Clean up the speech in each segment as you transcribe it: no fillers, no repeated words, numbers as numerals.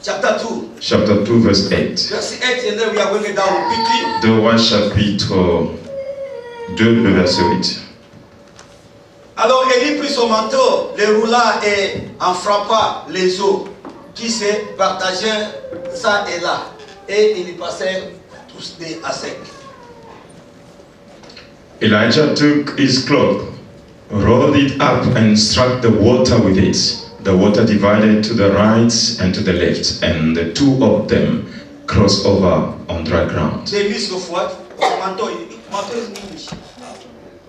Chapter 2, verse 8. Verse 8, and then we are going down quickly. 2 Rois chapitre 2, le verset 8. Alors Élie prit son manteau, le roula et en frappa les eaux qui se partageaient ça et là. Et ils passaient tous à sec. Elijah took his cloak, rolled it up and struck the water with it. The water divided to the right and to the left, and the two of them crossed over on dry ground. They missed of what? Manteau. Manteau is in English.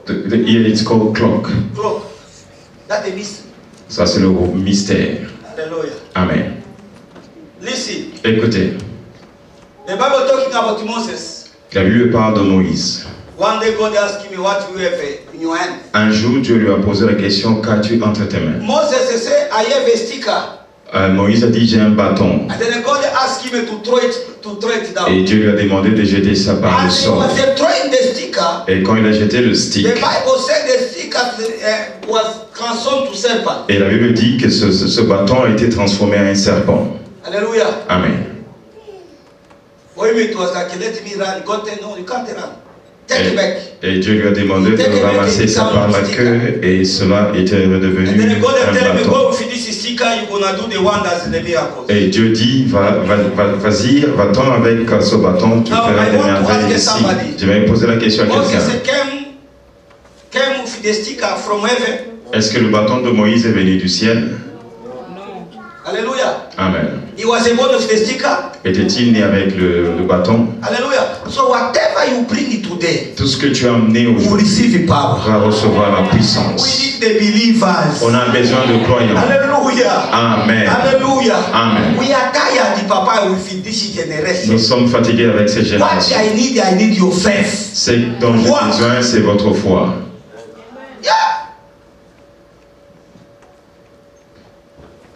Here it's called cloak. Cloak. That they missed. Ça c'est le mystère. Hallelujah. Amen. Listen. Écoutez, The Bible talking about Moses. la Bible parle de Moïse. One day God asked me what you have in your hand. Un jour, Dieu lui a posé la question, qu'as-tu entre tes mains? Moses said, I have a sticker. Moïse a dit, j'ai un bâton. And then God asked him to throw it down. Et Dieu lui a demandé de jeter ça par le As he sol. was throwing the sticker, Et quand il a jeté le stick, the Bible said the sticker was transformed to serpent. et la Bible dit que ce bâton a été transformé en un serpent. Hallelujah. Amen. For him it was like, let me run. God said, no, you can't run. Take it back. Et Dieu lui a demandé de ramasser ça par la queue, et cela était redevenu And then God un tell me, bâton. go with this sticker, you're gonna do the wonders and the miracles. Et Dieu dit, vas-y, va-t'en avec ce bâton, tu feras des merveilles ici. Je vais poser la question à quelqu'un. Moses came with the sticker from heaven. Est-ce que le bâton de Moïse est venu du ciel? Hallelujah. Amen. He was born with the sticker. Était-il né avec le bâton? Hallelujah. So whatever you bring today, Tout ce que tu as amené you will aujourd'hui receive power. va recevoir la We puissance. need the believers. On a besoin de croyants. Hallelujah. Amen. Hallelujah. Amen. We are tired, Papa, with this generation. Nous sommes fatigués avec ces What générations. I need your faith. Ce dont j'ai What? besoin, c'est votre foi. Yeah.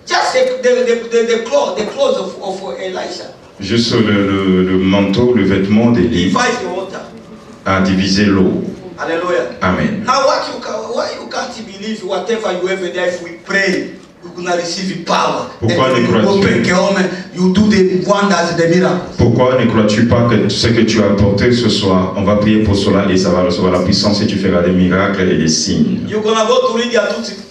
Just the clothes of Elisha. Juste le manteau, le vêtement d'Élie Divide the water. a divisé l'eau. Hallelujah. Amen. Now why you can't believe whatever you have there, if we pray, you're gonna receive power. Pourquoi And ne you go crois-tu? break your home, you do the wonders, the miracles. Pourquoi ne crois-tu pas que ce que tu as apporté ce soir, on va prier pour cela et ça va recevoir la puissance et tu feras des miracles et des signes. You're gonna go to Lydia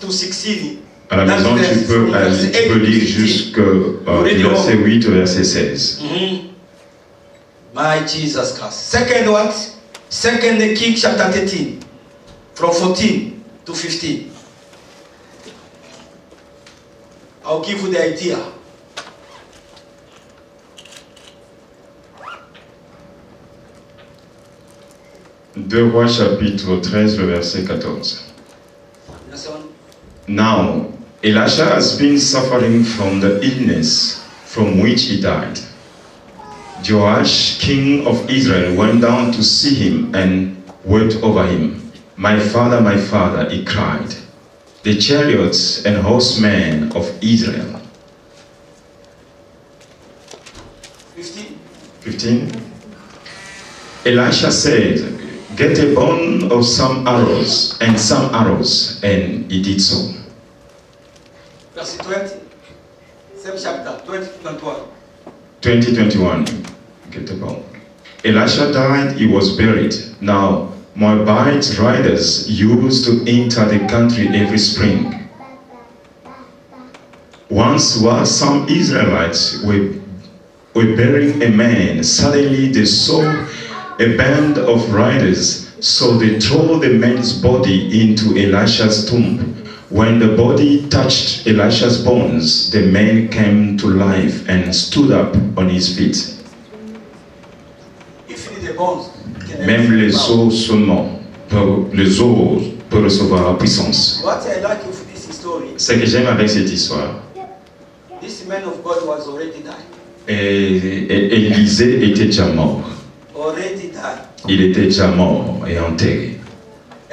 to 16. À la maison, tu peux lire jusqu'au verset 8 au verset 16. My Jesus Christ. Second what? Second King chapter 13. From 14 to 15. I'll give you the idea. Deux Rois chapitre 13, le verset 14. That's one. Now, Elisha has been suffering from the illness from which he died. Joash, king of Israel, went down to see him and wept over him. My father, he cried. The chariots and horsemen of Israel. 15. Elisha said, get a bone of some arrows, and he did so. Verse 20. Same chapter, 20-21. 20:21. Get the bone. Elisha died, he was buried. Now, Moabite riders used to enter the country every spring. Once, while some Israelites were burying a man, suddenly they saw a band of riders, so they threw the man's body into Elisha's tomb. When the body touched Elisha's bones, the man came to life and stood up on his feet. If you need the bones, Même les os seulement, les os peuvent recevoir la puissance. what I like of this story, Ce que j'aime avec cette histoire, this man of God was already died. et Élisée était déjà mort. Already died. Il était déjà mort et enterré.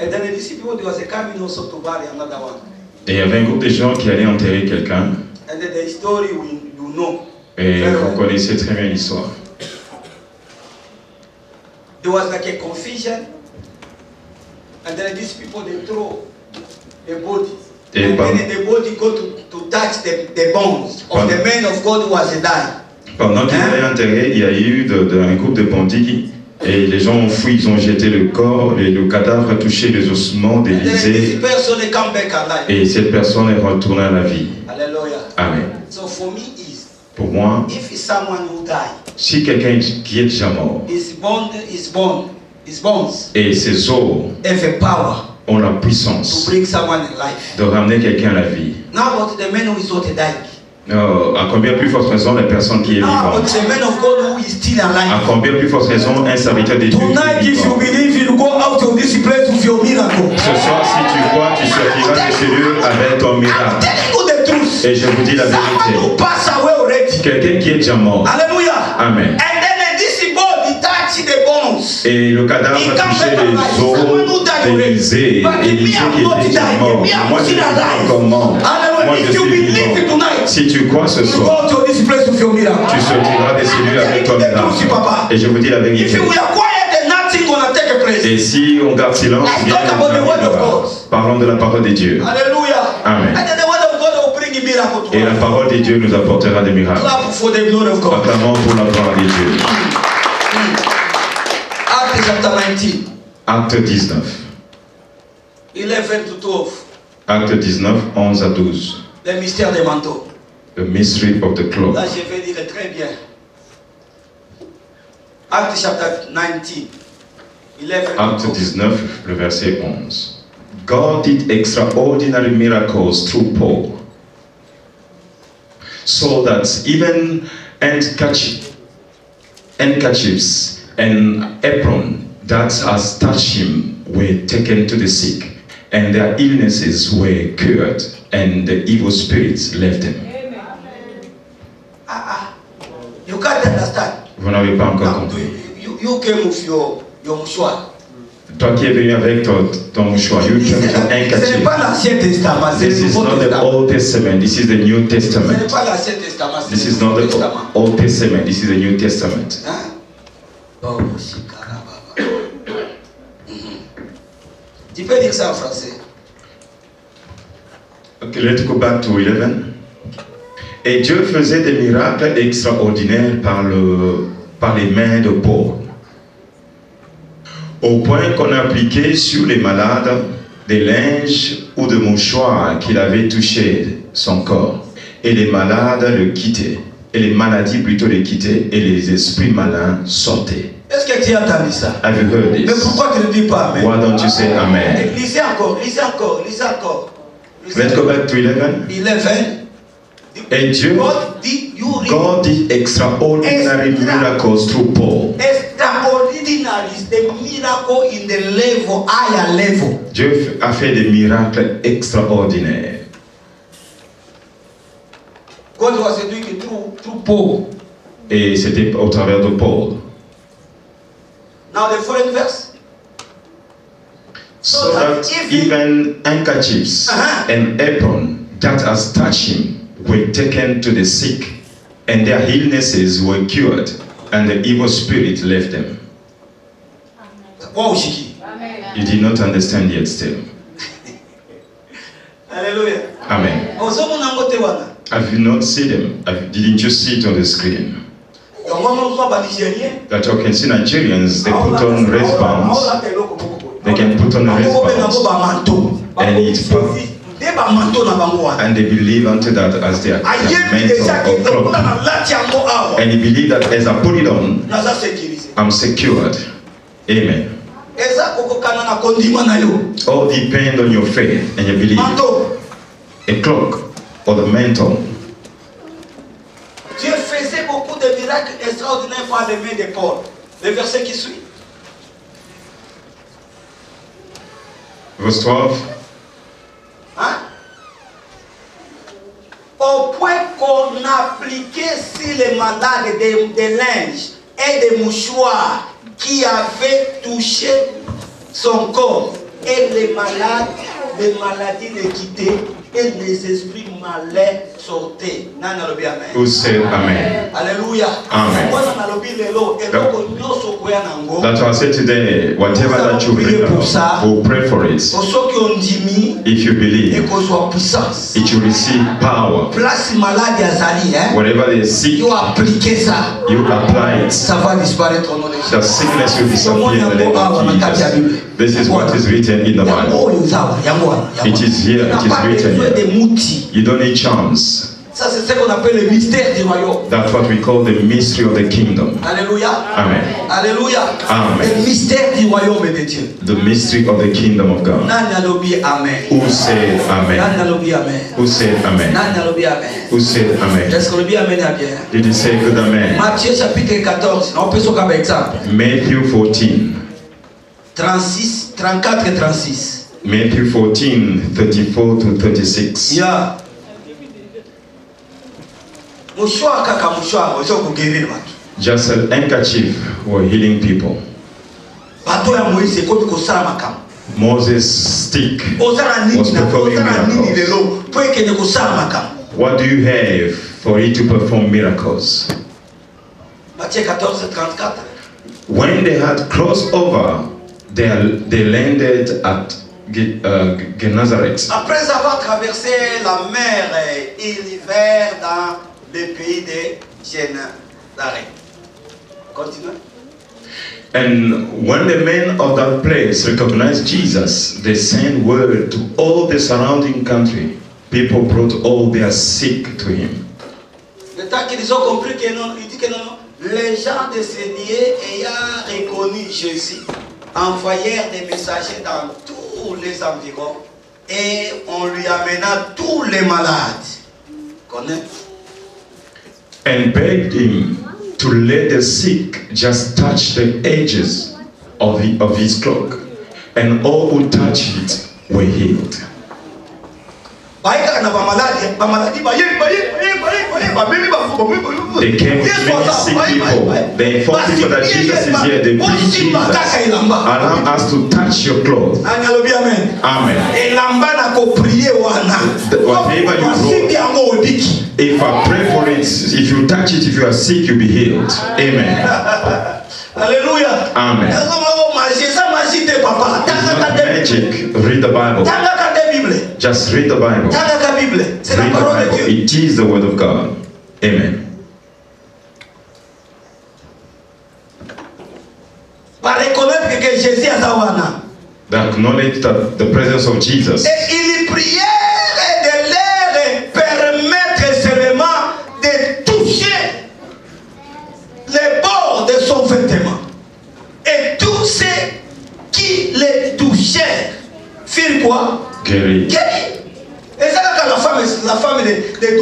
And then these people, there was a coming also to bury another one. Et il y avait un groupe de gens qui allaient enterrer quelqu'un. And then the story you know. Et Very vous well. connaissez très bien l'histoire. There was like a confusion. And then these people, they throw a body Et And then the body go to touch the bones of the man of God who was died. pendant qu'il est enterré, il y a eu un groupe de bandits et les gens ont fui, ils ont jeté le corps et le cadavre a touché les ossements And then d'Élisée this person they come back alive. et cette personne est retournée à la vie. Hallelujah. Amen. So for me is Pour moi, if it's someone who died, si quelqu'un qui est déjà mort his bones et ses os have a power ont la to puissance bring someone in life. de ramener quelqu'un à la vie, Now about the man who is not dying. à combien plus forte raison la personne qui est Now about vivante? the man of God who is still À alive. combien plus forte raison un serviteur de Dieu qui Tonight, est if you vivant? believe, you go out of this place with your miracle. Ce soir, si tu crois, tu sortiras de celui avec ton I'm miracle. telling you the truth. Et je vous dis la Someone vérité. who passed away already. Quelqu'un qui est déjà mort. Hallelujah. Amen. And then this body touched the bones. Et le cadavre a touché les os d'Élisée. Élisée qui était déjà mort. Moi, je suis encore mort. Moi, je suis vivant. Si tu crois ce You soir, go to this place with your miracle. tu sortiras de celui avec ton miracle. Et je vous dis la If vérité. you are quiet, then nothing gonna take place. Et si on garde silence, bien parlons de la parole de Dieu. Hallelujah. Amen. And then the word of God will bring a miracle to Et la us. parole de Dieu nous apportera des miracles. Clap for the glory of God. Acclamons pour la gloire de Dieu. Acts chapter 19, Acte 19. 11 to 12. Acte 19, 11 à 12. Le mystère des manteaux. The mystery of the cloak. Là, je vais dire très bien. Acts chapter 19, 11 to Acte 12. 19, le verset 11. God did extraordinary miracles through Paul, so that even handkerchiefs and apron that has touched him were taken to the sick, and their illnesses were cured, and the evil spirits left them. You can't understand. Vous n'avez pas encore Now, compris. you came with your mouchoir. Toi qui es venu avec ton mouchoir, you came with your Ce n'est handkerchief. pas l'Ancien Testament, c'est This le is Nouveau not the Testament. Old Testament. This is the New Ce n'est Testament. pas l'Ancien Testament, c'est This le is not Nouveau the Testament. Old Testament. This is the New Testament. Hein? Oh, shikarababa. Tu peux dire ça en français? Okay, let's go back to 11. Et Dieu faisait des miracles extraordinaires par les mains de Paul, au point qu'on appliquait sur les malades des linges ou des mouchoirs qu'il avait touché son corps. Et les malades le quittaient. Et les maladies plutôt le quittaient. Et les esprits malins sortaient. Est-ce que tu as entendu ça? Have you heard Mais this? pourquoi tu ne dis pas Amen? Why don't you say Amen? Lisez encore, lisez encore, lisez encore. Let's go back to 11. 11. Et Dieu, God did extraordinary miracles through Paul. Extraordinary is the miracle in the level, higher level. Dieu a fait des miracles extraordinaires. God was doing it through Paul. Et c'était au travers de Paul. Now the following verse. So that even handkerchiefs and apron that has touched him were taken to the sick, and their illnesses were cured, and the evil spirit left them. Wow, Shiki. You did not understand yet still. Hallelujah. Amen. Have you not seen them? Didn't you see it on the screen? That you can see Nigerians, they put on wristbands. They can put on wristbands. And they believe unto that as their mantle or cloak. And they believe that as I put it on, I'm secured. Amen. All depend on your faith and your belief. A cloak or the mantle. Dieu faisait beaucoup de miracles extraordinaires par les mains de Paul. Le verset qui suit. Verse 12. Hein? Au point qu'on appliquait sur les malades des linges et des mouchoirs qui avaient touché son corps. Et les maladies les quittaient et les esprits malins sortez. Nana lobi amen. Who said amen? Alléluia. Amen. Wana lobi lelo eloko nyoso koya nango. That's why I said today, whatever that you bring around, we'll pray for it. Osoki ondimi. If you believe, ekozwa puissance. it will receive power. Place malade azali, Whatever they seek, you appliquer ça. you apply it. Ça va disparaître au nom de Jésus. The sickness will disappear in the name of Jesus. This is what is written in the Bible. It is here, it is written here. You don't need charms. Ça, c'est ce qu'on appelle le mystère du royaume. That's what we call the mystery of the kingdom. Alléluia. Amen. Alléluia. Amen. Le mystère du royaume de Dieu. The mystery of the kingdom of God. Amen. Who said amen? Amen. Who said amen? Amen. Who said amen? Est-ce que le bien amen est bien? Did he say good amen? Matthieu chapitre 14. On peut se comme exemple. Matthew 14. 36, 34 et 36. Matthew 14, 34 to 36. Yeah. Mouchoir kaka mouchoir, ozo ko guérir bato. Just an handkerchief were healing people. Bato ya Moïse ko ko sala makam. Moses' stick Ozala was nini na performing ozala nini miracles. lelo po ekene ko sala makam. What do you have for it to perform miracles? Matthieu 14, 34. When they had crossed over, they landed at Gennesaret. Après avoir traversé la mer, ils arrivèrent dans le pays de Gennesaret. Continue. And when the men of that place recognized Jesus, they sent word to all the surrounding country. People brought all their sick to him. Le temps qu'ils ont compris que non, il dit que non, les gens de ce lieu ayant reconnu Jésus envoyèrent des messagers dans tous les environs et on lui amena tous les malades. Connais? And begged him to let the sick just touch the edges of his cloak. And all who touched it were healed. They came with many sick people. They informed people that Jesus is here. They bring Jesus. Allow us to touch your clothes. Amen. Whatever you wrote, if I pray for it, if you touch it, if you are sick, you'll be healed. Amen. Hallelujah. Amen. It's not magic. Read the Bible. Just read the Bible. Read the Bible. It is the word of God. Amen. They acknowledge that the presence of Jesus. Et ils prièrent de leur permettre seulement de toucher les bords de son vêtement. Et tous ceux qui les touchèrent firent quoi? Guéri. Et c'est là que la femme de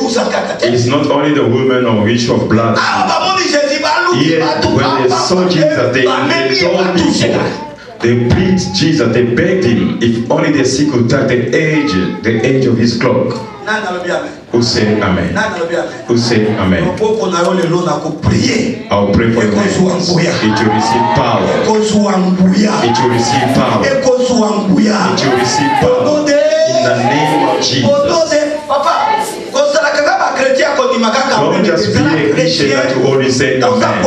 12 ans. It's not only the woman of issue of blood. Here, when they saw Jesus, they told people, they preached Jesus, they begged him, if only the sick could touch the edge of his cloak. Who said amen? Who said amen? I'll pray for you. It will receive power. It will receive power. It will receive power. In the name of Jesus. Don't just be a Christian that you only say amen.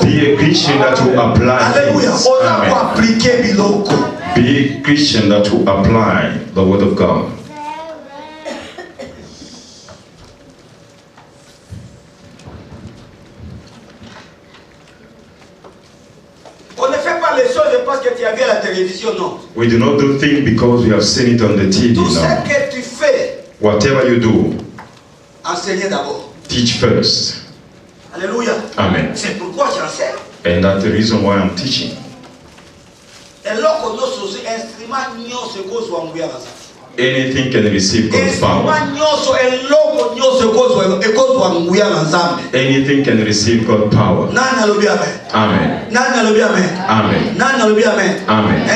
Be a Christian that you apply things. Amen. Be a Christian that you apply the word of God. We do not do things because we have seen it on the TV. No. Whatever you do, teach first. Alléluia. Amen. C'est pourquoi j'enseigne. And that's the reason why I'm teaching. Anything can receive God's power. Anything can receive God's power. Amen. Amen. Amen.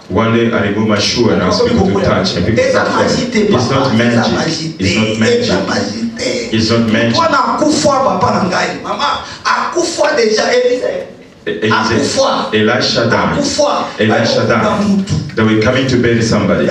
One day I remove my shoe and ask people to touch, and people start falling. It's not magic. It's not magic. It's not magic. Elisha died. They were coming to bury somebody.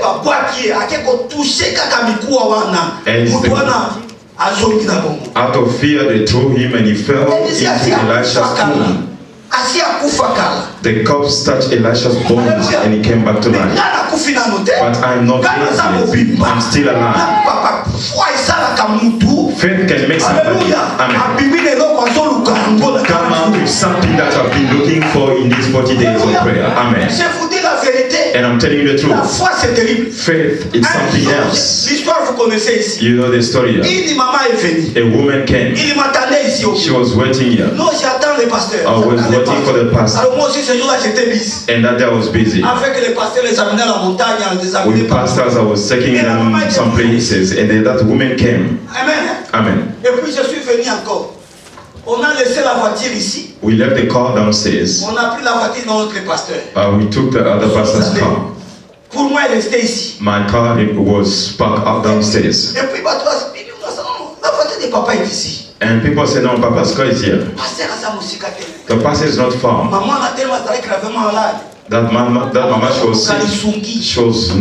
babwaki ake kotouche kaka mikuwa wana And mutu the- wana azongi na bongo Out of fear, they threw him and he fell Elisi into Elisha's tomb. asi akufa kala The corpse touched Elisha's bones and he came back to life. nga nakufi nano te But I'm not nga naza dead. mobimba I'm still alive. papa foi esalaka mutu Faith can make somebody. Hallelujah. Amen. Abimi lelo azoluka yango na Come out with something that I've been looking for in these 40 days of prayer. Amen. Je vous dis la vérité. And I'm telling you the La truth. foi c'est terrible. Faith is something else. L'histoire vous connaissez ici. You know the story. Une maman est venue. A woman came. Il m'attendait ici au She bureau. was waiting here. Non, j'attends le pasteur. I was J'attends le waiting for pasteur. the pastor. Alors moi aussi ce jour-là j'étais busy. And that day I was busy. Avec les pasteurs les amener à la montagne, les amener With pastors, I was taking them some places. And then that woman came. Amen. Amen. Et puis je suis venu encore. On a laissé la voiture ici. We left the car downstairs. On a pris la voiture dans notre pasteur. We took the other pastor's car. Pour moi, il restait ici. My car it was parked up downstairs. Et puis, la voiture de papa est ici. And people said, no, Papa's car is here. Pasteur a sa musique à terre. The pastor is not far. Maman a tellement gravement malade. That mama she was sick.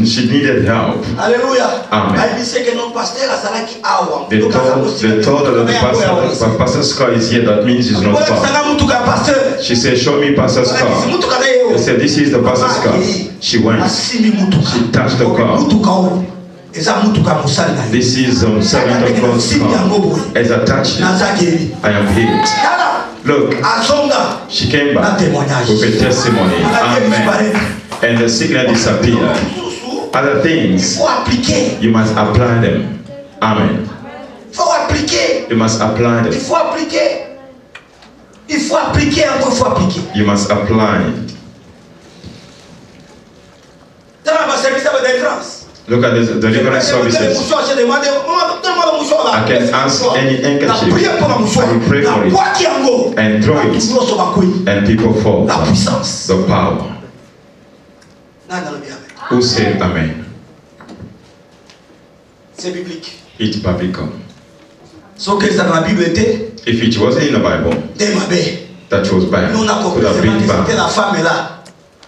She needed help. Alléluia. Amen. Elle dit que notre pasteur a salaki awa. They told her that the pastor's car is here. That means it's not far. She said, show me pastor's car. They said, this is the pastor's car. She went. She touched the car. This is servant of God's car. As I touch it, I am healed. Look, she came back with a testimony. Amen. And the sickness disappeared. Other things, you must apply them. Amen. You must apply them. You must apply. Look at this deliverance services. I can ask any handkerchief. I will pray for it and throw it, and people fall. The power. Who said amen? C'est biblique. It's biblical. Ce que ça dans la Bible était, If it wasn't in the Bible, that was bad. nous on a compris Could have been que c'était bad. la femme là.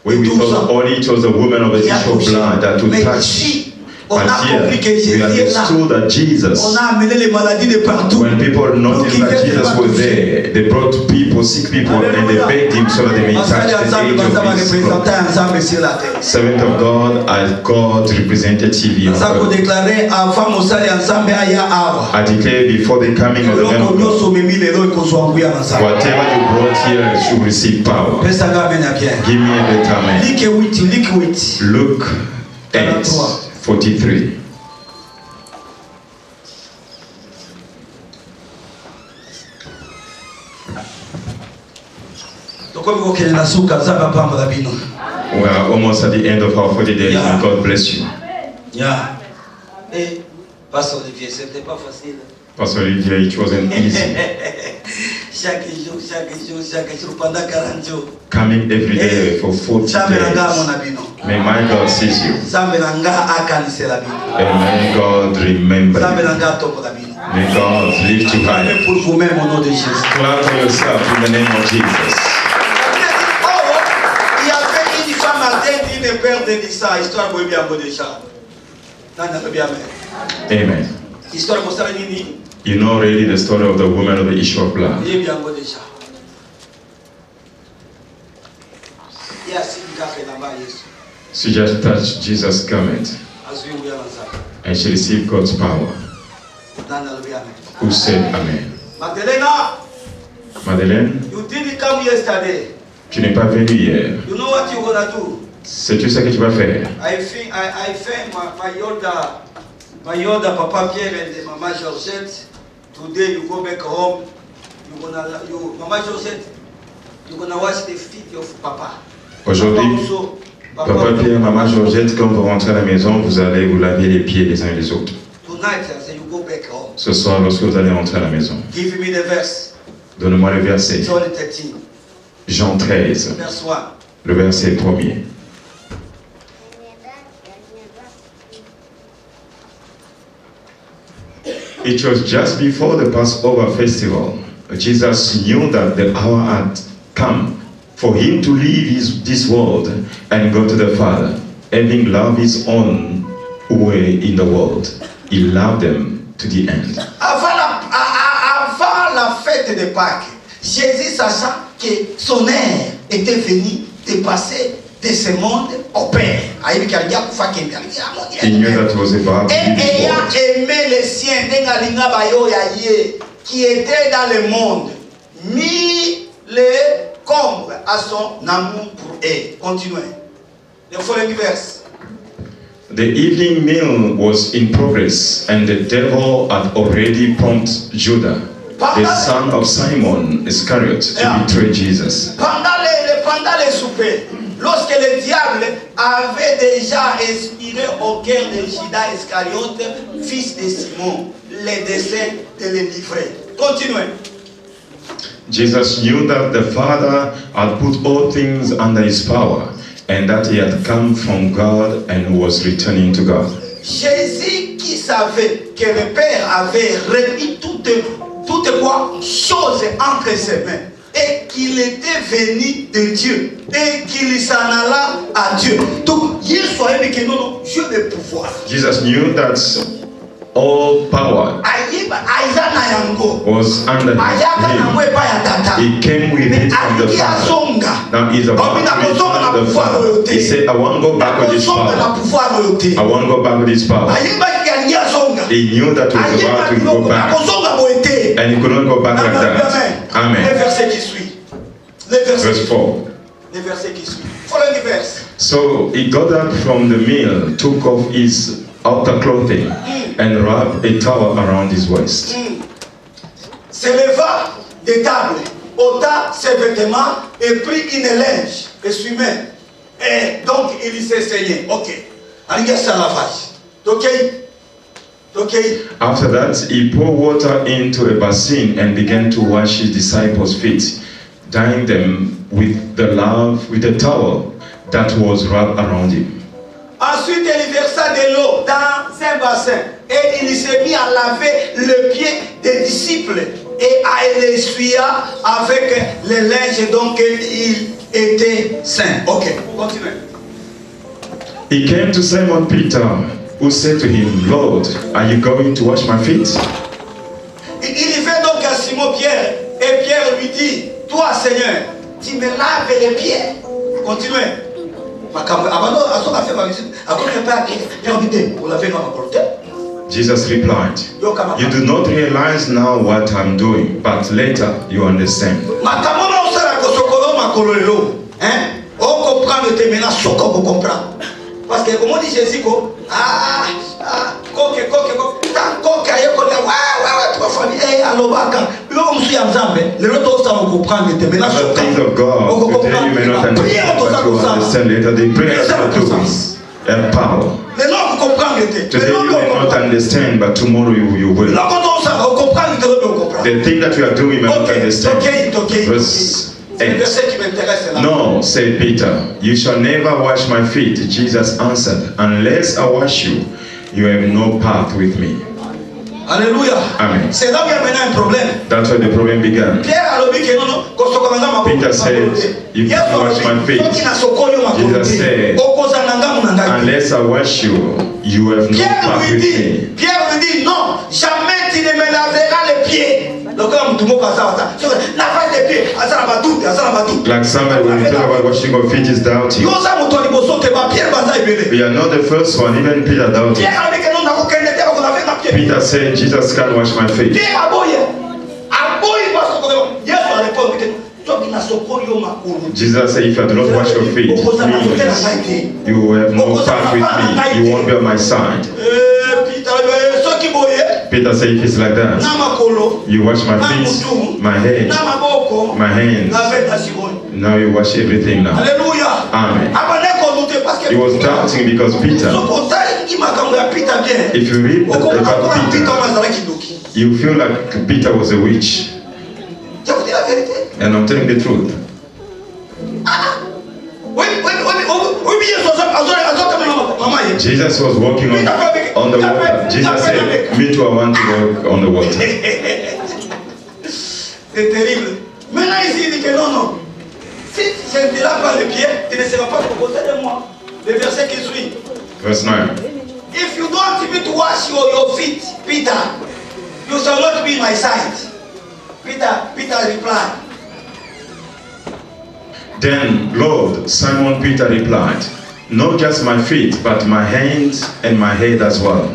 When we thought only it was the woman of the issue of blood that would Mais touch. ici, on But a compris que here, we Jésus est là. understood that On Jesus, a amené les maladies de partout. when people noticed Donc, that il Jesus était was there, they brought people, sick people, and they begged him so that they may touch the edge of his cloth. ensemble sur la terre. Servant of God as God representative on Ça qu'on earth. déclarait avant Mosali ensemble aya awa. I declare before the coming of the man Eloko of God, nyonso memi lelo ekozwanguya ensemble. whatever you brought here should receive power. Pesa nga amen ya bien. Give me a better amen. Like 8. Luke 8:43. Tokomi kokende na suka nzambe apambola bino. We are almost at the end of our 40 days, and God bless you. Yeah. Eh, Pasteur Olivier, c'était pas facile. Pastor Olivier, it wasn't easy. Chaque jour, pendant 40 jours. Coming every day for 40 Nzambe na nga days. amona bino. May my God sees you. Nzambe na nga akanisela bino. And may God remember Nzambe you. na nga atombola bino. May God lift you high. Acclamez pour vous-même au nom de Jésus. Clap for yourself in the name of Jesus. Il y avait une femme atteinte, une père de Nissa, histoire de bien déjà. Nana bien. Amen. Histoire de ça nini? You know already the story of the woman of the issue of blood. Il bien déjà. Il y a six gars qui là-bas Jésus. She just touched Jesus' garment Azui ou ya lanza. and she received God's power. Nana bien. Who said amen? Magdalena, Madeleine, you didn't come yesterday. tu n'es pas venu hier. You know what you gonna do? Sais-tu ce que tu vas faire? I think my older Papa Pierre and Mama Georgette. Today you go back home. Mama Georgette, you're gonna wash the feet of Papa. Aujourd'hui, Papa Pierre, Maman Georgette, quand vous rentrez à la maison, vous allez vous laver les pieds les uns et les autres. Tonight, I say you go back home. Ce soir, lorsque vous allez rentrer à la maison, Give me the verse. donnez-moi le verset. John 13, Jean 13, verse 1. le verset 1er. It was just before the Passover festival. Jesus knew that the hour had come for him to leave this world and go to the Father. having loved his own who were in the world, he loved them to the end. Avant la fête de Pâques, Jésus, sachant que son air était venu de passer de ce monde au Père. He knew that it was about Et his ayant world. aimé les siens, qui étaient dans le monde, mis les combles à son amour pour eux. Continuez. Le following verse. The evening meal was in progress, and the devil had already prompted Judah, the son of Simon Iscariot, to betray Jesus. Pendant les soupers, lorsque le diable avait déjà inspiré au cœur de Judas Iscariote, fils de Simon, le dessein de le livrer. Continuez. Jesus knew that the Father had put all things under his power, and that he had come from God and was returning to God. Jésus qui savait que le Père avait remis toutes choses entre ses mains et qu'il était venu de Dieu et qu'il s'en alla à Dieu. Donc, Jésus savait que non, Dieu le pouvoir. Jesus knew that all power was under him. He came with it from the Father. Now he's about to return to the Father. He said, I want to go back with this power. I want to go back with this power. He knew that he was about to go back. And he could not go back like that. Amen. Verse 4. So he got up from the meal, took off his outer clothing, and wrapped a towel around his waist. Se leva de table, ôta ses vêtements et prit une linge essuie-main. Et donc il s'est saigné. Ok. Allez, c'est un lavage. Ok. Ok. After that, he poured water into a basin and began to wash his disciples' feet, drying them with the towel that was wrapped around him. Ensuite, il versa de l'eau dans un bassin et il s'est mis à laver le pied des disciples et à l'essuyer avec le linge, donc il était saint. Ok, continuez. He came to Simon Peter, who said to him, Lord, are you going to wash my feet? Il vint donc à Simon Pierre et Pierre lui dit, toi Seigneur, tu me laves les pieds. Continuez. Jesus replied, you do not realize now what I'm doing, but later you understand. Parce que comme on dit Jésus, the things of God, today you may not understand, but you understand later. The prayers are doing and power. Today you may not understand, but tomorrow you will. The thing that you are doing you may not understand. Verse 8. No, said Peter, you shall never wash my feet. Jesus answered, unless I wash you, you have no part with me. Alléluia. Amen. C'est là où il y a maintenant un problème. That's where the problem began. Peter said, you can't wash my feet. Jesus said, unless I wash you, you have no part with me. Pierre lui dit, non, jamais tu ne me laveras les pieds. Like somebody, when you talk about washing of feet, is doubting. We are not the first one, even Peter doubted. Peter said, Jesus can't wash my feet. Jesus said, if I do not wash your feet, means you have no part with me. You won't be on my side. Peter said, if it's like that, you wash my feet, my head, my hands. Now you wash everything now. Amen. He was doubting because Peter, if you read about Peter, you feel like Peter was a witch. And I'm telling the truth. Jesus was walking on the water. Jesus said, me too, I want to walk on the water. C'est terrible. Maintenant, ici, il dit que non, non. Si je ne te lave pas les pieds, tu ne seras pas proposé de moi. Le verset qui suit. Verse 9. If you don't even to wash your feet, Peter, you shall not be in my sight. Peter replied. Then, Lord, Simon Peter replied, not just my feet, but my hands and my head as well.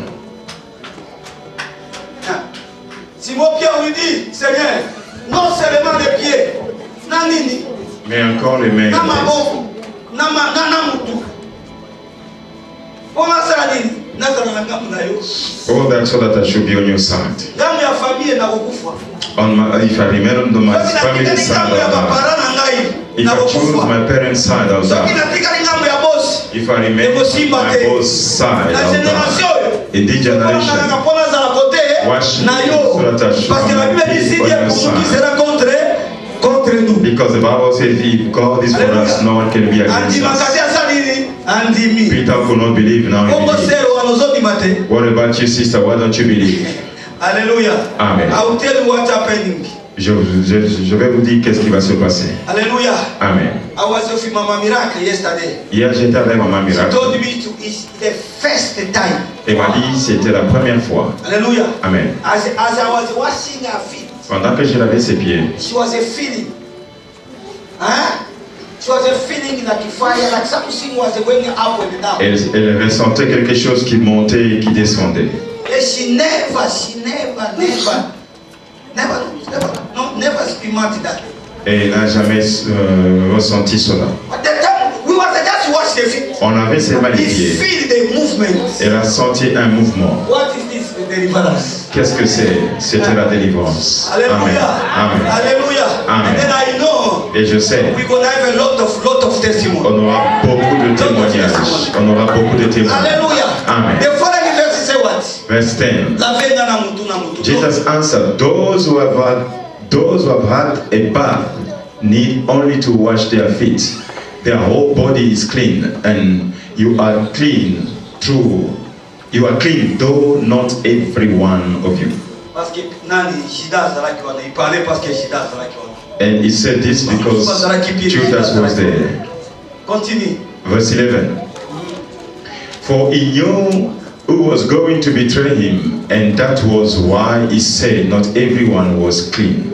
Simon Pierre lui dit, Seigneur, non seulement les pieds, nanini, Mais encore les mains. namabo, nanamutu. Comment ça nini? Nazana ngamu na yo. All that so that I should be on your side. Ngamu ya famille na kukufa. If I remain on my family side, if I choose my parents' side, I'll die. If I remain on my boss' side, I'll die. In this generation, watch me so that I should be on your side. Because the Bible says if God is for us, no one can be against us. Peter could not believe, now he believes. What about you, sister? Why don't you believe? Hallelujah. Amen. I will tell you what's happening. Je vais vous dire qu'est-ce qui va se passer. Hallelujah. Amen. I was with Mama Miracle yesterday. Hier, j'étais avec Maman She Miracle. told me it's the first time. Elle m'a dit c'était la première fois. Hallelujah. Amen. As I was washing her feet, Pendant que je lavais ses pieds, she was a feeling. Huh? She was a feeling like a fire, like something was going up and down. elle ressentait quelque chose qui montait et qui descendait. And she never experimented that. Et elle n'a jamais ressenti cela. At the time, we was just watch the feet. On avait seulement les We pieds. feel the movement. Elle a senti un mouvement. What is this? The deliverance. Qu'est-ce que c'est? C'était la délivrance. Amen. Hallelujah. Amen. Hallelujah. Amen. And then I know Et je sais, we're going to have a lot of testimony. on aura beaucoup de témoignages. On aura beaucoup de témoignages. Hallelujah. Amen. The following verse say what? Verse 10. Lavenda na mutu. Jesus answered, those who have had a bath need only to wash their feet. Their whole body is clean, and you are clean through. You are clean, though not every one of you. Parce que nani Judas zalaki wana. Il parlait parce que Judas zalaki wana. And he said this because Judas was there. Continue. Verse 11. For he knew who was going to betray him, and that was why he said not everyone was clean.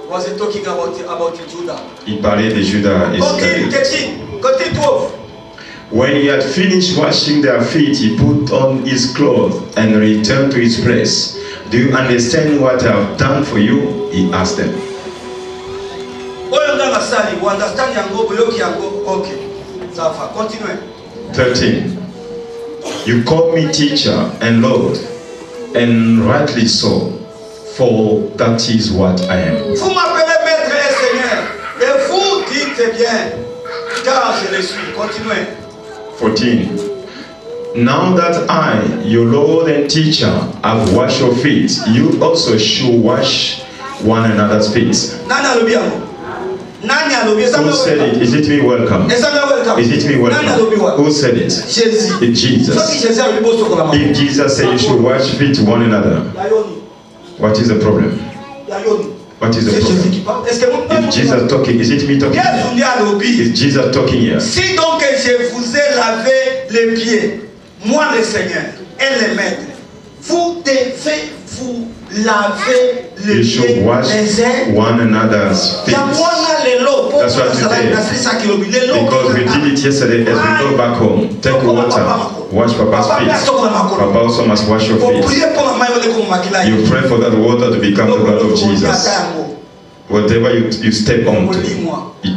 Was he talking about Judah? Il parlait de Judas Iscariot. Continue 12. When he had finished washing their feet, he put on his clothes and returned to his place. Do you understand what I have done for you? He asked them. Understand yango, boyoki yango. Okay. Safa. Continue. 13. You call me teacher and Lord, and rightly so, for that is what I am. Vous m'appelez maître et Seigneur, et vous dites bien, car je le suis. Continuez. 14. Now that I, your Lord and teacher, have washed your feet, you also should wash one another's feet. Who said it? Is it me welcome? Is it me welcome? Who said it? Jesus. Jesus. If Jesus said you should wash feet one another, what is the problem? What is the problem? If Jesus talking, is it me talking? Is Jesus talking here? Si donc je vous ai lavé les pieds, moi le Seigneur et le Maître, vous devez vous laver les You should pieds wash les uns. one another's feet. That's what we did. Because we did it yesterday as we go back home. Take water, wash Papa's feet. Papa also must wash your feet. You pray for that water to become the blood of Jesus. Whatever you step onto,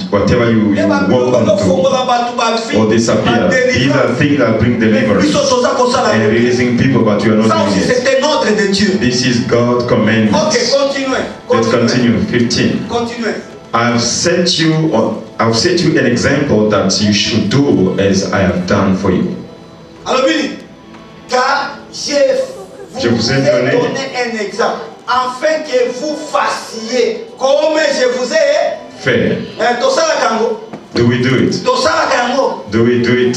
whatever you walk onto, or disappear, these are things that bring deliverance and releasing people, but you are not doing it. This is God's commandment. Let's continue. 15. I've set you an example that you should do as I have done for you. Car je vous ai donné un exemple, afin que vous fassiez comme je vous ai fait. Do we do it? Do we do it?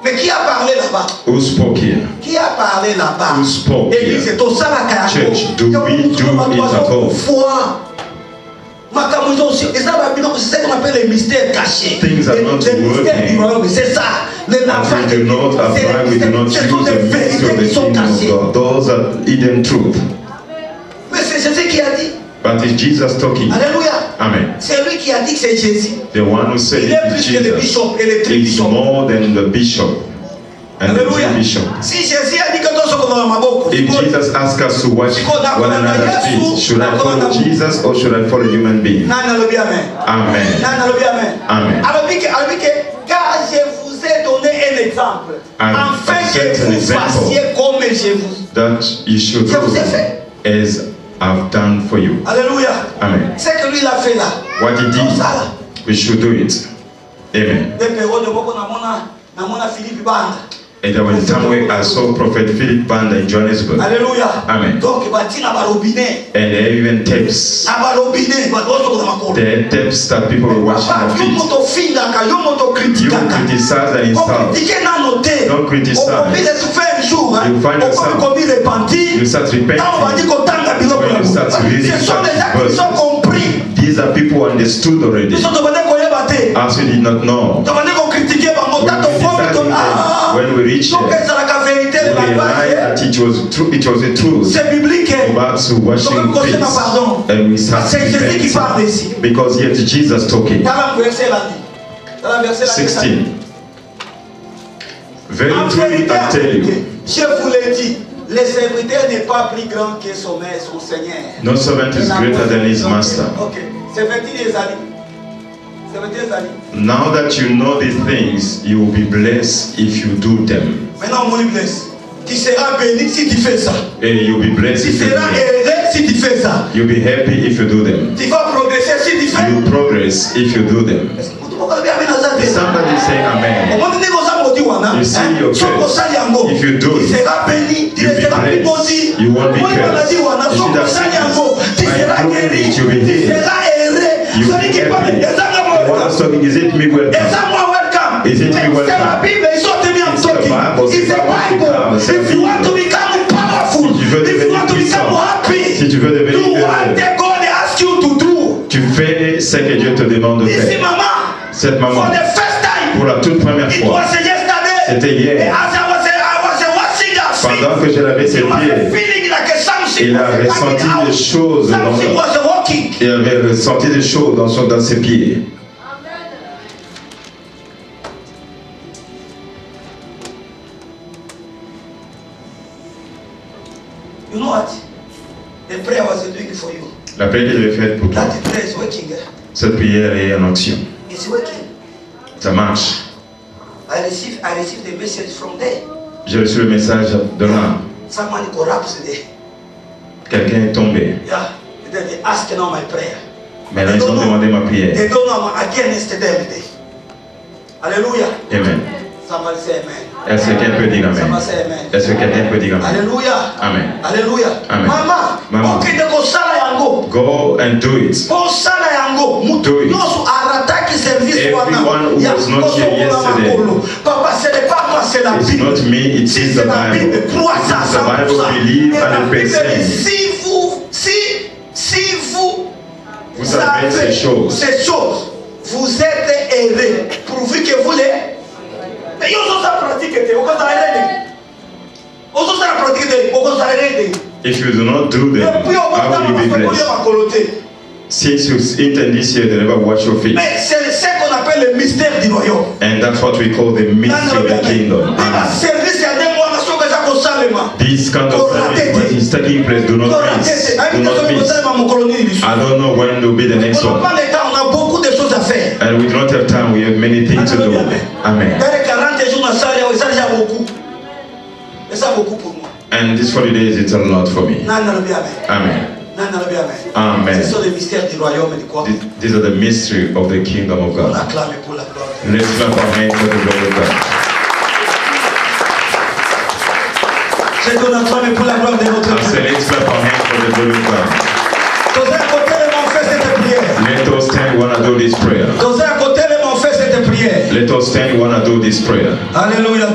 Mais qui a parlé là-bas? Who spoke here? Qui a parlé là-bas? Who spoke here? Église, Church, do we do it at all? C'est ce qu'on appelle les mystères cachés. Things are not working. C'est ça. Les As we do not apply, we do not use the mystery of the kingdom of God. Those are hidden truth. Mais c'est Jésus qui a dit. But it's Jesus talking. Alléluia. Amen. C'est lui qui a dit que c'est Jésus. The one who said Il it est is plus que le Jesus bishop et le is tri-bishop. more than the bishop and the Alléluia. bishop. Si Jésus a dit que toi, c'est comme ma boque. If Jesus asks us to watch one another's feet, should I follow Jesus or should I follow human being? Nana le bien, amen. Amen. Nana le bien, amen. Amen. Alors, car je vous ai donné un exemple, afin que vous fassiez comme je vous. That you should Je vous do ai fait. as I've done for you. Alléluia. Amen. C'est que lui l'a fait là. What he Comme did, ça là. we should do it. Amen. Des périodes de beaucoup namona Philippe Banda. And there was a time where I saw Prophet Philip Banda in Johannesburg. Alléluia. Amen. Donc, batina ba robinet. And they have even tapes. Na ba robinet, ba oso na makolo. They had tapes that people were washing their Yo feet. moto finda ka, yo moto You critica. criticize and insult. Critiquer na noter. Don't criticize. On peut se faire un jour, hein. You find On yourself. peut commis repentir. You start repenting. Quand on va dire qu'on tanga bilo When you start reading ce sont les gens qui verses. ont compris. These are people who understood already. Ils sont demandés qu'on y batté. As we did not know. Demandés qu'on critiquait par mon When temps, we decided when we reached donc there, c'est la vérité we de la realized that it was true. It was the truth. c'est biblique. About to washing Donc, feet, pardon. and we start C'est Jésus qui parle repenting ici. because yet Jesus talking. Dans la verset là dit. Dans la verset là dit. 16. Very En truly vérité, I tell you, je vous l'ai dit, le serviteur n'est pas plus grand que son maître, son Seigneur. no servant is greater than his master. Ok. C'est 21 années. C'est 21 années. Now that you know these things, you will be blessed if you do them. Maintenant, on blesse. Tu seras béni si tu fais ça. And you'll be blessed Tu if you do seras them. heureux si tu fais ça. You'll be happy if you do them. Tu vas progresser si tu fais. You progress if you do them. Is somebody saying amen? You see your face. If you do it, you'll be blessed. You won't be cursed. You should have seen this. By doing it, you'll be healed. You'll be happy. The one who's talking, is it me welcome? Is it me welcome? It's the Bible. It's the Bible. If you want to become powerful, if you want to become happy, Si tu veux devenir do what heureux, God asks you to do. tu fais ce que Dieu te demande de Ici, faire. maman, Cette for maman, the first time, pour la toute première it fois, was yesterday. c'était hier. And as I was washing her feet, Pendant que je lavais ses he was pieds, feeling like a something il a was ressenti coming out. des choses Something was walking. il avait ressenti des choses dans ses pieds. You know what? The prayer was doing for you. La prière que j'ai faite pour toi, That prayer is working. cette prière est en action. It's working. Ça marche. I received the message from there. J'ai reçu le message de là. Someone collapsed there. Quelqu'un est tombé. Yeah. And then they asked now my prayer. Maintenant, ils ont demandé ma prière. They don't know I'm against them. Hallelujah. Amen. Somebody say amen. Est-ce que quelqu'un peut dire amen? Somebody say amen. Est-ce que quelqu'un peut dire amen? Hallelujah. Amen. Hallelujah. Amen. Mama. Okay, de kosala yango. Go and do it. Kosala yango. Do it. Yosu arataki service Everyone who was not here yesterday. Papa, ce n'est pas moi, c'est la It's Bible. not me, it is the Bible. Crois ça, It's the Bible, believe Et la and Bible perceive. dit, si vous Vous savez ces choses. vous êtes heureux, pourvu que vous les. Mais yo so sa pratique te, o ko sa rede. O so sa pratique te, o ko sa rede. If you do not do them, how will you be blessed? Since you intend this year to never wash your feet. Mais c'est ce qu'on appelle le mystère du royaume. And that's what we call the mystery of the kingdom. This kind of service, when it's taking place, do not miss. Do not miss. I don't know when will be the next one. And we do not have time, we have many things to do. Amen. And this 40 days, it's a lot for me. Amen. Amen. These are the mystery of the kingdom of God. Let's clap our hands for the glory of God. I say, let's clap our hands for the glory of God. Let us stand, we want to do this prayer. Let us stand, we want to do this prayer. Alléluia,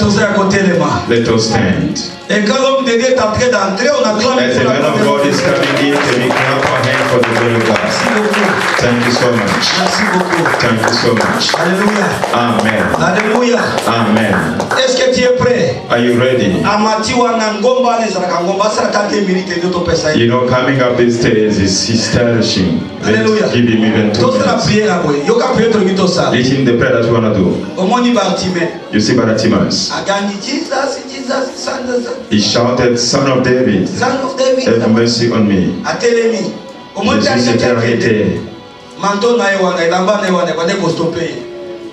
Let us stand. Et quand l'homme de Dieu est en train d'entrer, on acclame As the man of God is coming in, can we clap our hands for the word of God? Merci beaucoup. Thank you so much. Merci beaucoup. Thank you so much. Alléluia. Amen. Alléluia. Amen. Est-ce que tu es prêt? Are you ready? Amati wana ngomba nezaraka ngomba saraka 2 minutes de topesa. You know, coming up these stairs is astonishing. Alléluia. Let's give him even 2 Tous la minutes. prière boy. Yoka prière to gito sa. Let him the prayer that you want to do. Omoni Bartimée. You see Bartimaeus. Agani Jesus, Jesus, son of He shouted, Son of David, David. have mercy on me. Atelemi. Omoni Jésus s'était arrêté. Manto na ewana elamba na ewana kwa neko stopper.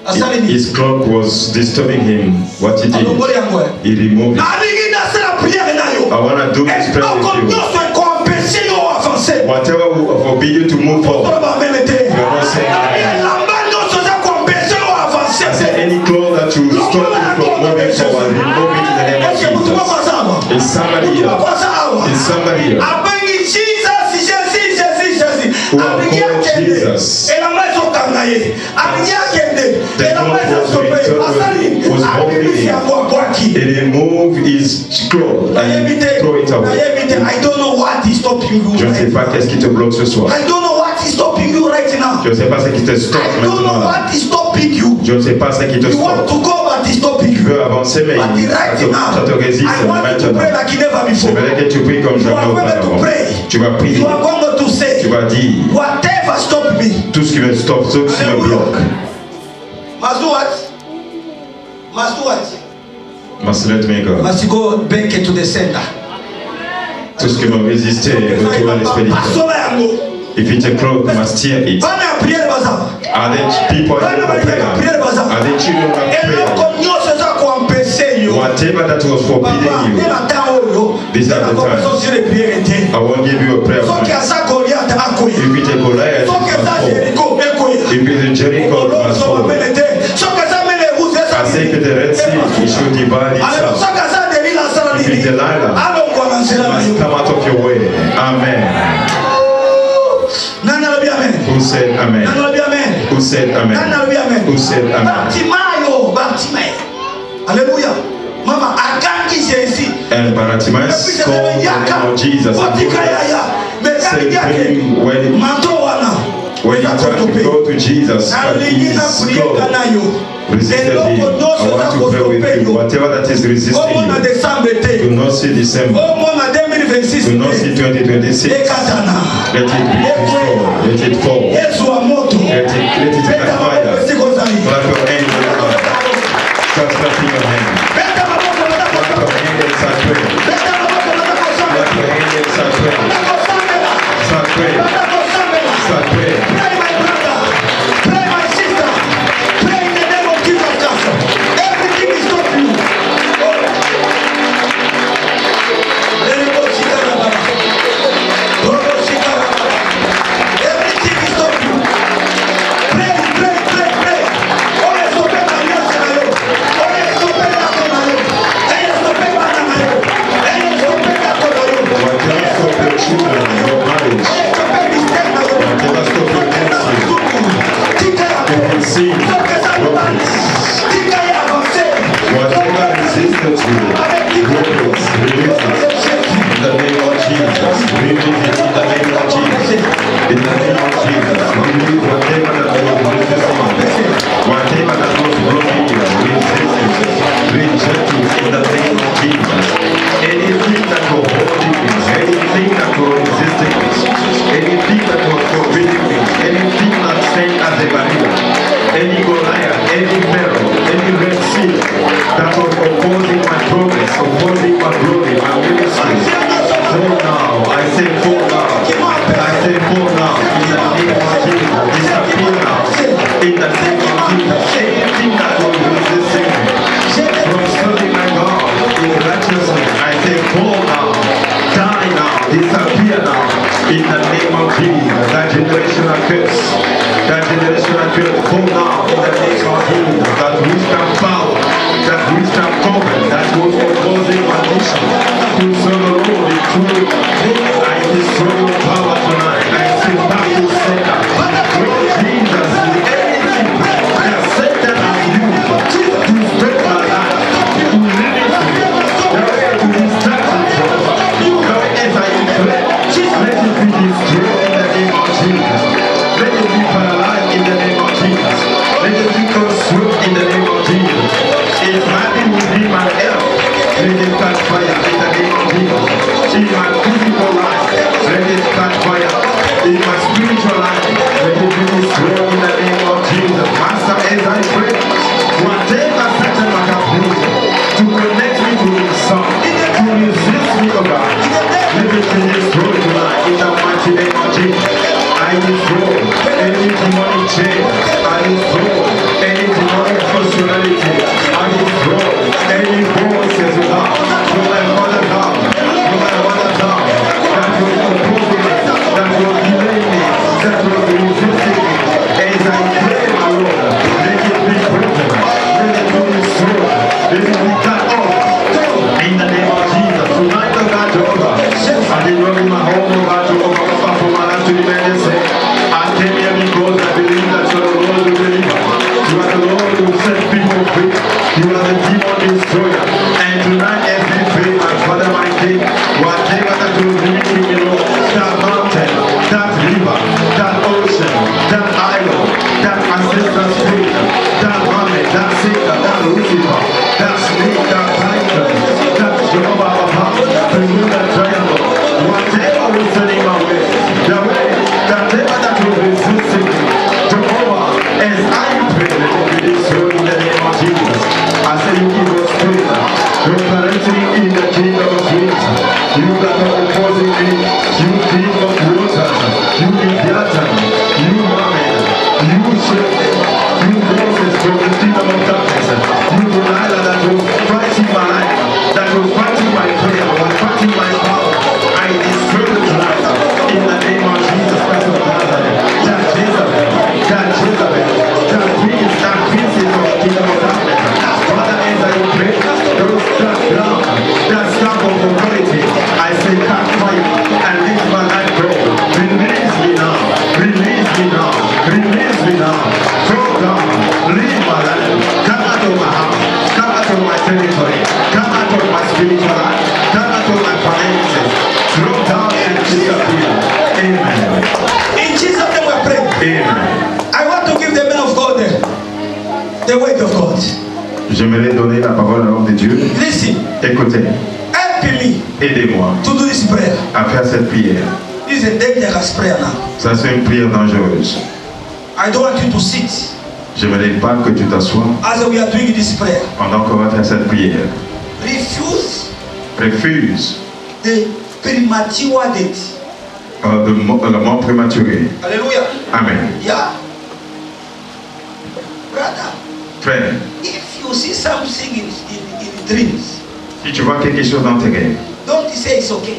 Asali ni. His cloak was disturbing him. What he did, Alongoli yango. he removed it. Alingi na sala prière na yo. I want to do this prayer with you. Whatever will forbid you to move forward, you are not saying amen. I said any cloth that you stop you from moving forward, remove it in the name of Jesus. Is somebody here? Is somebody here? Who have called Jesus? The cloth was holding him. He removed his cloth and throw it away. I don't know what is stopping you. Je ne sais pas qu'est-ce qui te bloque ce soir. I don't know what is stopping you right now. Je ne sais pas ce qui te stoppe I don't know maintenant. what is stopping you. Je ne sais pas ce qui te You want stoppe. to go, but it's stopping Tu you. veux avancer, mais But right now, ça te résiste I want you to maintenant. pray like never before. J'aimerais que tu pries comme You jamais are going to auparavant. pray. Tu vas prier. You are going to say, Tu vas dire whatever stop me. tout ce qui me stoppe, tout ce qui me bloque. Must do what? Must do what? Must let me go. Must go back to the center. Tout ce qui me résistait, retourne à l'expédition. If it's a cloak, you must tear it. Are there people in prayer? Are there children of prayer? Whatever that was forbidding you, these are the times. I won't give you a prayer point. If it's a Goliath, it must fall. If it's a Jericho, it must fall. I say to the Red Sea, it should divide itself. If it's Delilah, it must come out of your way. Amen. Who said amen? Who said amen? Who said amen? Hallelujah. Mama, akangi Jésus. And Bartimaeus called the name of Jesus. Said him when he tried to go to Jesus, but his clothes resisted him. I want to pray with you. Whatever that is resisting you, do not see December. Do not see 2026. Let it be destroyed. Let it fall. Let it catch fire. Clap your hands in your hand. Start clapping your hands. Clap your hands and start praying. Clap your hands and start praying. Start praying. Start praying. Pray, my brother. Pray, my sister. Pray in the name of Jesus Christ. Everything is not you. Everything is not you. Pray, pray, pray, pray. Oye, sope Maria Sanayo. Oye, sope Nakonayo. Ella sope Banamayo. Ella sope Nakonayo. Whatever stop your children, your marriage, whatever stop your ministry, you see, prophets, whatever resistance you, prophets, release it in the name of Jesus. Release it in the name of Jesus. In the name of Jesus. Release whatever that was resisting, whatever that was blocking you, resist it, reject it in the name of Jesus. Anything that was holding you, anything that was resisting you, anything that was forbidding you, anything that stands as a barrier, any Goliath, any Pharaoh, any Red Sea that was opposing my progress, opposing my glory, my ministry, fall now. I say fall now. I say fall now. In the name of Jesus, disappear now. In the name of Jesus, anything that was resisting me from serving my God in righteousness, I say fall now. Die now. Disappear now. In the name of Jesus, that generational curse, fall now. In the name of Jesus, that wisdom power, that wisdom covenant that was opposing my mission to serve the Lord in truth. I destroy your power tonight. I say back to Satan. Lord Jesus, anything that Satan has used to spread my life, to limit me, to distract it be destroyed tonight in the mighty name of Jesus. I destroy any demonic chain. I destroy any demonic personality. I destroy any voices of God from my mother's house, from my mother's house, that will oppose me, that will delay me, that will be resisting me. As I pray, my Lord, let it be broken, let it be destroyed, let it be cut off. In the name of Jesus, tonight, oh God, Jehovah, I did not in my home, oh God, Jehovah, for my life to be made the same. I came here because I believe that you are the Lord who delivers. You are the Lord who set people free. You are the demon destroyer. And tonight, as we pray, my Father, my King, whatever that you will bring to me, Lord, that mountain, that river, that ocean, that island, that ancestral spirit, that valley, that Satan, that Lucifer, that snake, that tiger, that Jehovah above, the moon, that triangle, whatever will send in my way, the way, that will resist me, Jehovah, as I pray, let it be destroyed in the name of Jesus. I say you give us praise, you're parenting in the kingdom of Jesus. You that are opposing me, you king of waters, you Leviathan, you Mohammed, you Shepherd, you Moses from the kingdom of darkness, you Delilah that was fighting my life, that was fighting my prayer, was fighting my power. I destroy the tonight in the name of Jesus Christ of Nazareth. That Jezebel, that princes of the kingdom of darkness. Father, as I pray, that ground, that stamp of authority, I say, catch fire and let my life go. Release me now, release me now, release me now. Throw down, leave my life, come out of my house, come out of my territory, come out of my spiritual life, come out of my finances. Throw down and disappear. Amen. In Jesus' name we pray. Amen. I want to give the man of God the word of God. J'aimerais donner la parole à l'homme de Dieu. Listen. Écoutez, Help me aidez-moi to do this prayer. à faire cette prière. This is a dangerous prayer now. Ça, c'est une prière dangereuse. I don't want you to sit Je ne veux pas que tu t'assoies as we are doing this prayer. pendant qu'on va faire cette prière. Refuse the premature death. La mort prématurée. Hallelujah. Amen. Yeah. Brother, Frère, if you see something in dreams, si tu vois quelque chose dans tes rêves, don't say it's okay.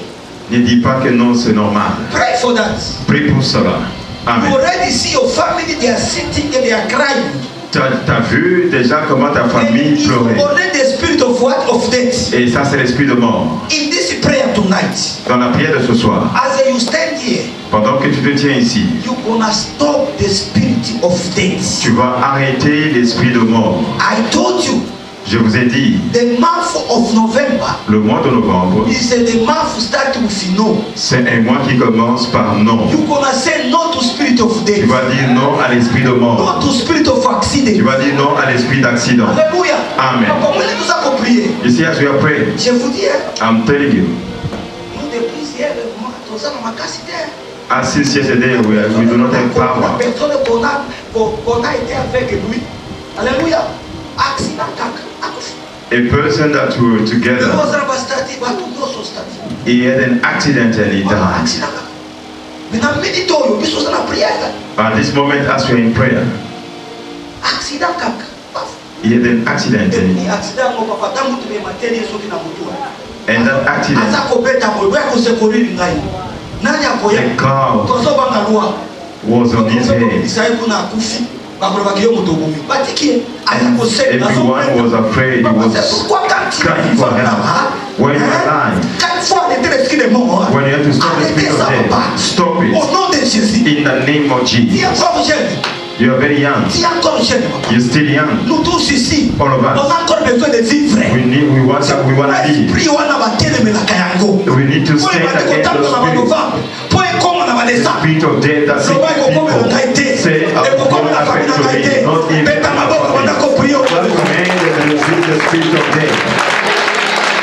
ne dis pas que non, c'est normal. Pray for that. Prie pour cela. Amen. You already see your family, they are sitting and they are crying. Tu as vu déjà comment ta And famille it's pleurait. already the spirit of what? Of death. Et ça, c'est l'esprit de mort. In this prayer tonight, Dans la prière de ce soir, as you stand here, pendant que tu te tiens ici, you're gonna stop the spirit of death. tu vas arrêter l'esprit de mort. I told you, Je vous ai dit, the month of November le mois de novembre, is the month starting with no. c'est un mois qui commence par non. You're gonna say no to spirit of Tu death, vas dire non à l'esprit de mort. no to spirit of Tu accident. vas dire non à l'esprit d'accident. Alléluia. Amen. Donc, comment nous avons prié? You see, as we are praying, Je vous dis, hein, I'm telling you, nous depuis hier, moi, tout ça, ma capacité. as since yesterday, we do not have La power. personne qu'on a été avec lui, alléluia, accident, akufi. A person that we were together, he had an accident and he died. At this moment, as we are in prayer, he had an accident and that accident, the car was on his head. And everyone was afraid. He was crying for help. When you are lying, when you have to stop the spirit of death, stop it. In the name of Jesus. You are very young. You're still young. All of us. We want to live. We need to stand against the spirit of death that people say will affect to me, not even I command and resist the spirit of death.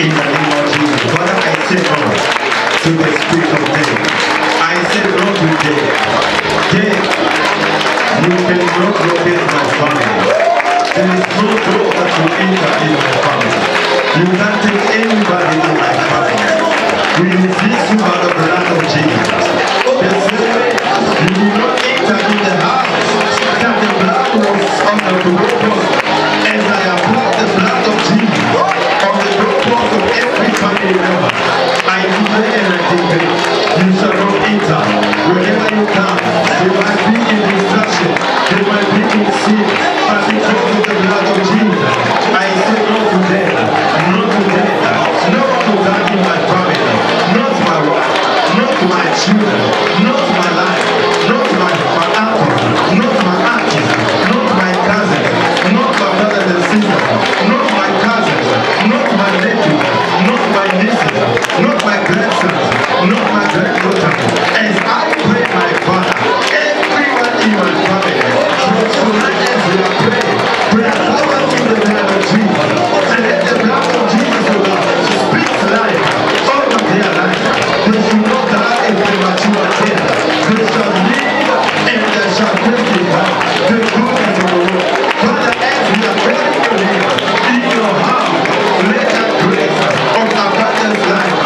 In the name of Jesus. Father, I say no to the spirit of death. I say no to death. Death, you cannot locate my family. There is no door that will enter in my family. You can't take anybody in my family. We resist you by the not my granddaughter. As I pray, my Father, everyone in my family, tonight as we are praying, pray power in the blood of Jesus. And let the blood of Jesus, O God, speak life over their life. They should not die a premature death. They shall live and they shall testify the goodness of the Lord. Father, as we are praying your name in your house, let that grace of abundance life,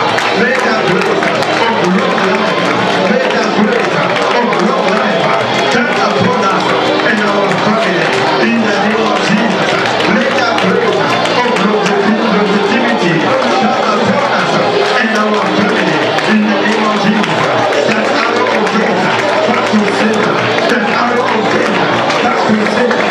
let that grace of long life, let that grace of long life come upon us and our family in the name of Jesus. Let that grace of longevity come upon us and our family in the name of Jesus. That arrow of death back to Satan, that arrow of death back to Satan.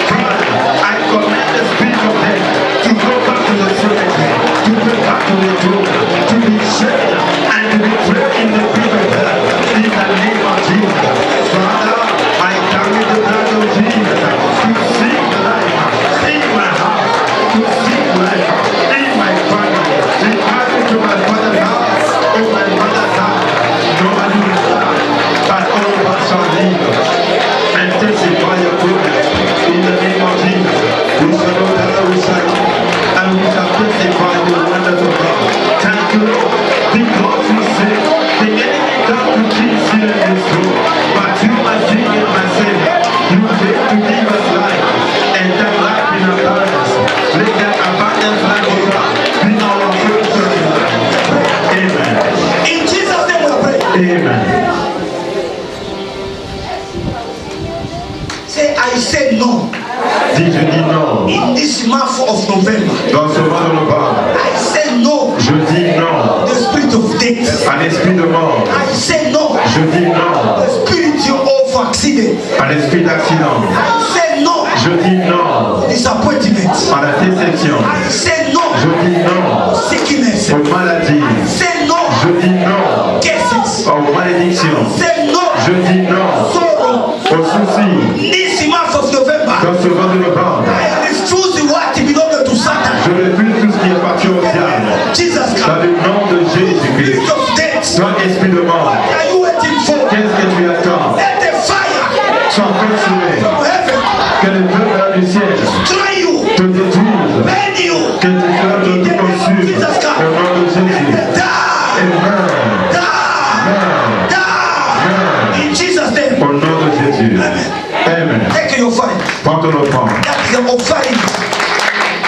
Father, I command the spirit of death to go back to the cemetery, to go back to the tomb, to be shed and to be thrown in the pit of hell in the name of Jesus. Father, I carry the blood of Jesus to seek life in my house, to seek life in my family, in coming to my father's house or my mother's house. Nobody will die, but all of us shall live and testify your goodness in the name of Jesus. We shall not die, we shall live, and we shall testify the wonders of God. Thank you, Lord, because you said the enemy comes to kill, steal, and destroy, but you, my King and my Savior, you came to give us life, and that life in abundance. Let that abundance life of God be our portion in life. Amen. In Jesus' name we are praying. Amen. Say, I say no. Dis, je dis non. In this month of November, Dans ce mois de novembre, I say no. je dis non The spirit of death. à l'esprit de mort. I say no. Je dis non The spirit of accident. à l'esprit d'accident. I say no. Je dis non Disappointment. à la déception. I say no. Je dis non Sickness. aux maladies. Say no. Je dis non Cases. aux malédictions. Say no. Je dis non Sorrow. aux soucis. This month of November, Dans ce mois de novembre, I refuse what belongs to je Satan. refuse tout ce qui appartient au diable. Jesus Dans Christ. le nom de Jésus-Christ. Spirit of death. Toi, esprit de mort, What are you waiting for? qu'est-ce que tu attends? Let the fire Sois consumé. from heaven Que le feu du ciel try you, te détruise. burn you, Que tes cœurs te consument. Au nom de Jésus. die, Amen. die, die. In Jesus' name. Au nom de Jésus. Amen. Amen. Take your offering. Prends ton offrande. That is the offering